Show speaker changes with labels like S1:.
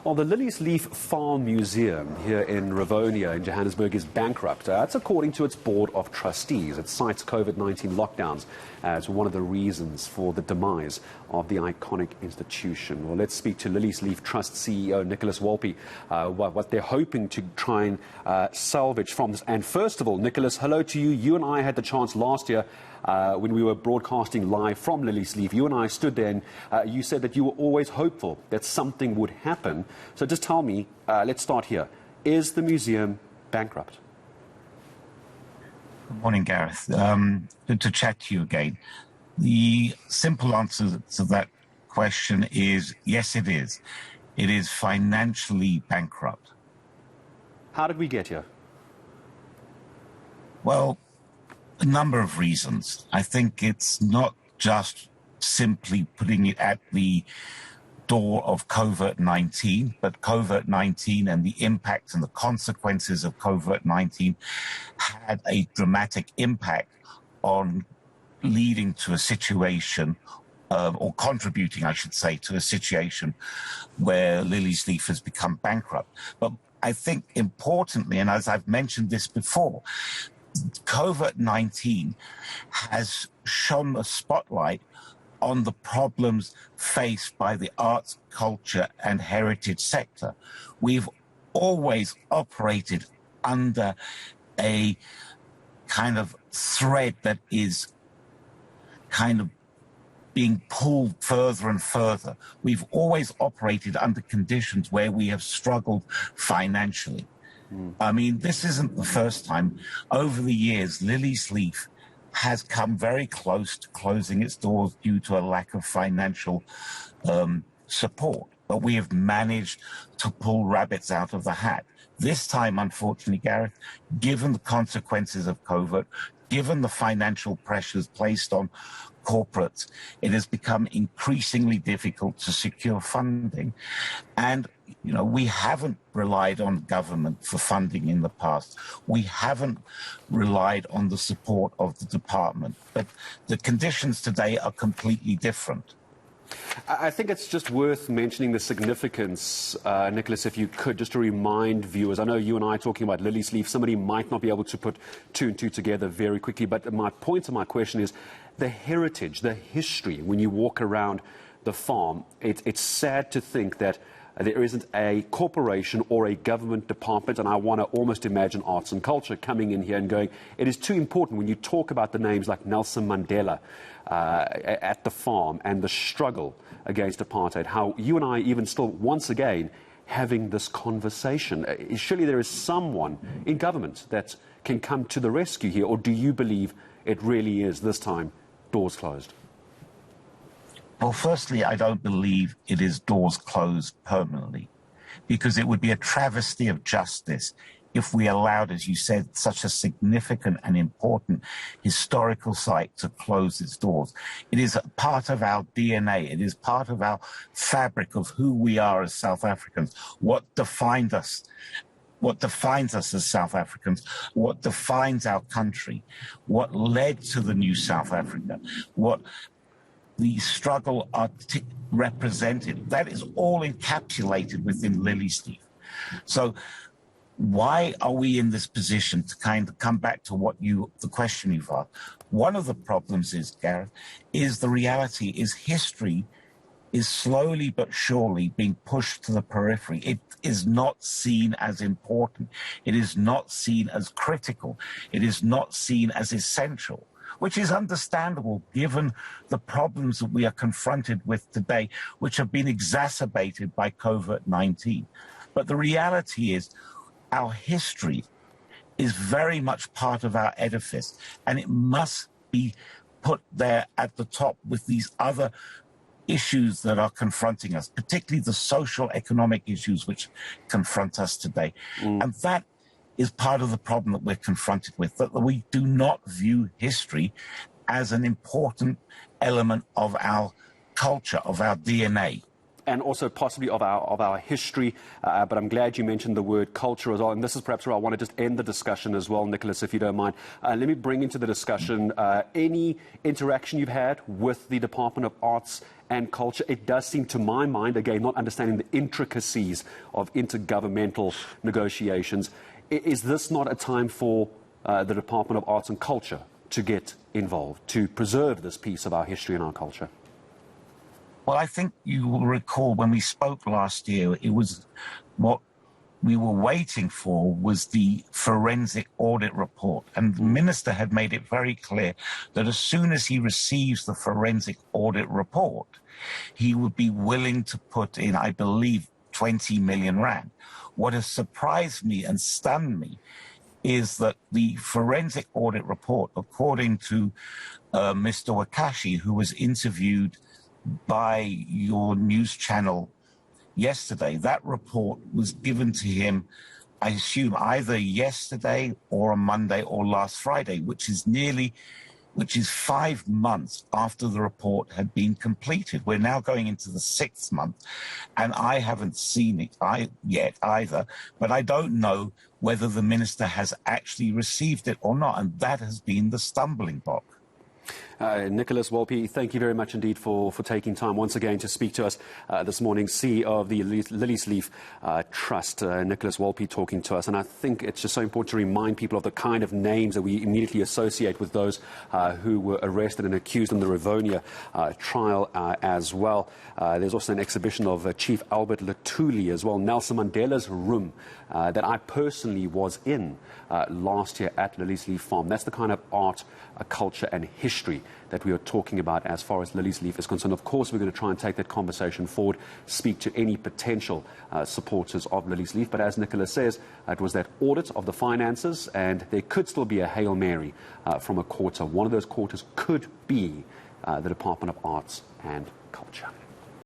S1: Well, the Liliesleaf Farm Museum here in Rivonia in Johannesburg is bankrupt. That's according to its Board of Trustees. It cites COVID-19 lockdowns as one of the reasons for the demise of the iconic institution. Well, let's speak to Liliesleaf Trust CEO Nicholas Wolpe, what they're hoping to try and salvage from this. And first of all, Nicholas, hello to you. You and I had the chance last year when we were broadcasting live from Liliesleaf. You and I stood there and you said that you were always hopeful that something would happen. So just tell me, let's start here. Is the museum bankrupt?
S2: Good morning, Gareth. Good to chat to you again. The simple answer to that question is yes, it is. It is financially bankrupt.
S1: How did we get here?
S2: Well, a number of reasons. I think it's not just simply putting it at the door of COVID-19, but COVID-19 and the impact and the consequences of COVID-19 had a dramatic impact on leading to a situation, or contributing, I should say, to a situation where Liliesleaf has become bankrupt. But I think importantly, and as I've mentioned this before, COVID-19 has shone a spotlight on the problems faced by the arts, culture, and heritage sector. We've always operated under a kind of thread that is kind of being pulled further and further. We've always operated under conditions where we have struggled financially. I mean, this isn't the first time. Over the years, Liliesleaf has come very close to closing its doors due to a lack of financial support. But we have managed to pull rabbits out of the hat. This time, unfortunately, Gareth, given the consequences of COVID, given the financial pressures placed on corporates, it has become increasingly difficult to secure funding. And you know, we haven't relied on government for funding in the past. We haven't relied on the support of the department. But the conditions today are completely different.
S1: I think it's just worth mentioning the significance, Nicholas, if you could, just to remind viewers. I know you and I are talking about Liliesleaf. Somebody might not be able to put two and two together very quickly. But my point of my question is the heritage, the history. When you walk around the farm, it's sad to think that there isn't a corporation or a government department, and I want to almost imagine arts and culture coming in here and going, it is too important when you talk about the names like Nelson Mandela at the farm and the struggle against apartheid, how you and I even still, once again, having this conversation. Surely there is someone in government that can come to the rescue here, or do you believe it really is, this time, doors closed?
S2: Well, firstly, I don't believe it is doors closed permanently, because it would be a travesty of justice if we allowed, as you said, such a significant and important historical site to close its doors. It is a part of our DNA. It is part of our fabric of who we are as South Africans, what defines us as South Africans, what defines our country, what led to the new South Africa, what the struggle represented. That is all encapsulated within Liliesleaf. So why are we in this position, to kind of come back to the question you've asked? One of the problems is, Gareth, is the reality is history is slowly but surely being pushed to the periphery. It is not seen as important. It is not seen as critical. It is not seen as essential, which is understandable given the problems that we are confronted with today, which have been exacerbated by COVID-19. But the reality is our history is very much part of our edifice, and it must be put there at the top with these other issues that are confronting us, particularly the social economic issues which confront us today. And that is part of the problem that we're confronted with, that we do not view history as an important element of our culture, of our DNA.
S1: and also possibly of our history. But I'm glad you mentioned the word culture as well. And this is perhaps where I want to just end the discussion as well, Nicholas, if you don't mind. Let me bring into the discussion any interaction you've had with the Department of Arts and Culture. It does seem, to my mind, again, not understanding the intricacies of intergovernmental negotiations, is this not a time for the Department of Arts and Culture to get involved, to preserve this piece of our history and our culture?
S2: Well, I think you will recall when we spoke last year, it was what we were waiting for was the forensic audit report. And the minister had made it very clear that as soon as he receives the forensic audit report, he would be willing to put in, I believe, 20 million rand. What has surprised me and stunned me is that the forensic audit report, according to Mr. Wakashi, who was interviewed by your news channel yesterday, that report was given to him, I assume, either yesterday or on Monday or last Friday, which is 5 months after the report had been completed. We're now going into the 6th month, and I haven't seen it yet either, but I don't know whether the minister has actually received it or not, and that has been the stumbling block.
S1: Nicholas Wolpe, thank you very much indeed for taking time once again to speak to us this morning. CEO of the Liliesleaf Trust, Nicholas Wolpe, talking to us. And I think it's just so important to remind people of the kind of names that we immediately associate with those who were arrested and accused in the Rivonia trial as well. There's also an exhibition of Chief Albert Lutuli as well, Nelson Mandela's room that I personally was in last year at Liliesleaf Farm. That's the kind of art, culture and history that we are talking about as far as Liliesleaf is concerned. Of course, we're going to try and take that conversation forward, speak to any potential supporters of Liliesleaf. But as Nicholas says, it was that audit of the finances, and there could still be a Hail Mary from a quarter. One of those quarters could be the Department of Arts and Culture.